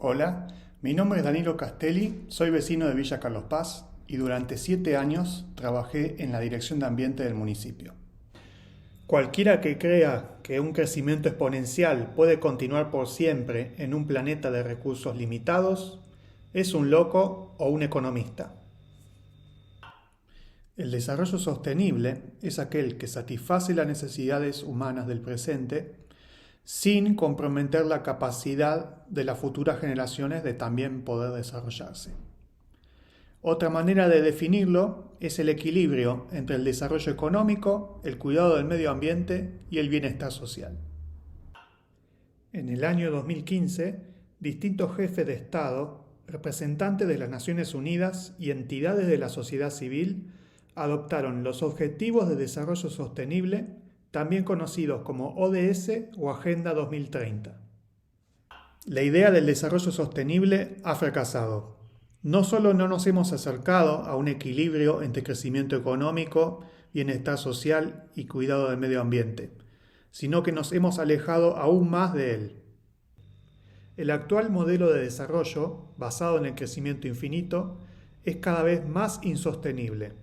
Hola, mi nombre es Danilo Castelli, soy vecino de Villa Carlos Paz y durante 7 años trabajé en la Dirección de Ambiente del municipio. Cualquiera que crea que un crecimiento exponencial puede continuar por siempre en un planeta de recursos limitados es un loco o un economista. El desarrollo sostenible es aquel que satisface las necesidades humanas del presente sin comprometer la capacidad de las futuras generaciones de también poder desarrollarse. Otra manera de definirlo es el equilibrio entre el desarrollo económico, el cuidado del medio ambiente y el bienestar social. En el año 2015, distintos jefes de Estado, representantes de las Naciones Unidas y entidades de la sociedad civil adoptaron los Objetivos de Desarrollo Sostenible, también conocidos como ODS o Agenda 2030. La idea del desarrollo sostenible ha fracasado. No solo no nos hemos acercado a un equilibrio entre crecimiento económico, bienestar social y cuidado del medio ambiente, sino que nos hemos alejado aún más de él. El actual modelo de desarrollo, basado en el crecimiento infinito, es cada vez más insostenible.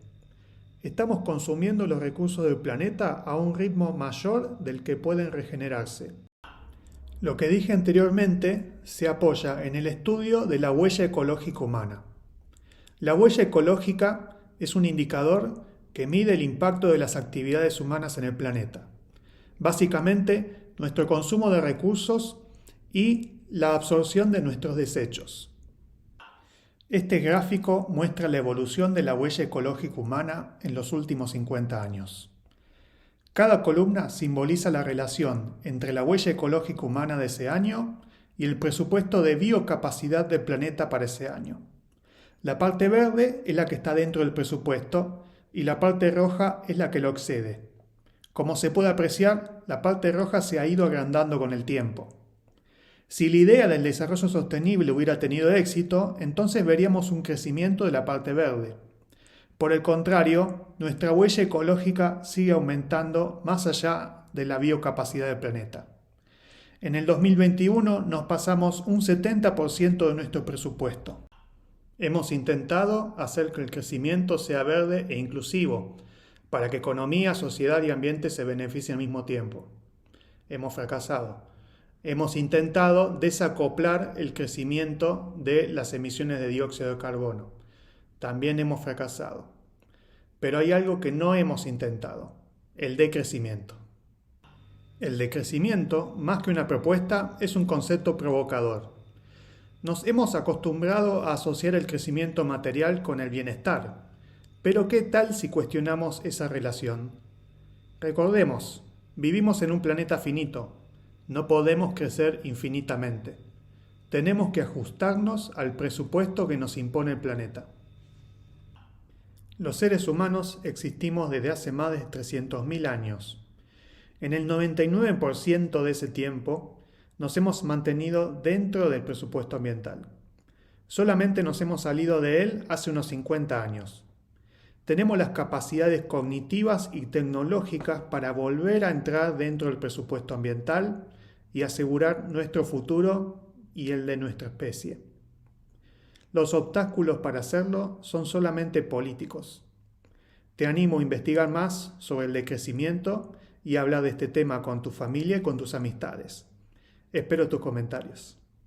Estamos consumiendo los recursos del planeta a un ritmo mayor del que pueden regenerarse. Lo que dije anteriormente se apoya en el estudio de la huella ecológica humana. La huella ecológica es un indicador que mide el impacto de las actividades humanas en el planeta. Básicamente, nuestro consumo de recursos y la absorción de nuestros desechos. Este gráfico muestra la evolución de la huella ecológica humana en los últimos 50 años. Cada columna simboliza la relación entre la huella ecológica humana de ese año y el presupuesto de biocapacidad del planeta para ese año. La parte verde es la que está dentro del presupuesto y la parte roja es la que lo excede. Como se puede apreciar, la parte roja se ha ido agrandando con el tiempo. Si la idea del desarrollo sostenible hubiera tenido éxito, entonces veríamos un crecimiento de la parte verde. Por el contrario, nuestra huella ecológica sigue aumentando más allá de la biocapacidad del planeta. En el 2021 nos pasamos un 70% de nuestro presupuesto. Hemos intentado hacer que el crecimiento sea verde e inclusivo, para que economía, sociedad y ambiente se beneficien al mismo tiempo. Hemos fracasado. Hemos intentado desacoplar el crecimiento de las emisiones de dióxido de carbono. También hemos fracasado. Pero hay algo que no hemos intentado, el decrecimiento. El decrecimiento, más que una propuesta, es un concepto provocador. Nos hemos acostumbrado a asociar el crecimiento material con el bienestar. Pero ¿qué tal si cuestionamos esa relación? Recordemos, vivimos en un planeta finito. No podemos crecer infinitamente. Tenemos que ajustarnos al presupuesto que nos impone el planeta. Los seres humanos existimos desde hace más de 300.000 años. En el 99% de ese tiempo nos hemos mantenido dentro del presupuesto ambiental. Solamente nos hemos salido de él hace unos 50 años. Tenemos las capacidades cognitivas y tecnológicas para volver a entrar dentro del presupuesto ambiental y asegurar nuestro futuro y el de nuestra especie. Los obstáculos para hacerlo son solamente políticos. Te animo a investigar más sobre el decrecimiento y hablar de este tema con tu familia y con tus amistades. Espero tus comentarios.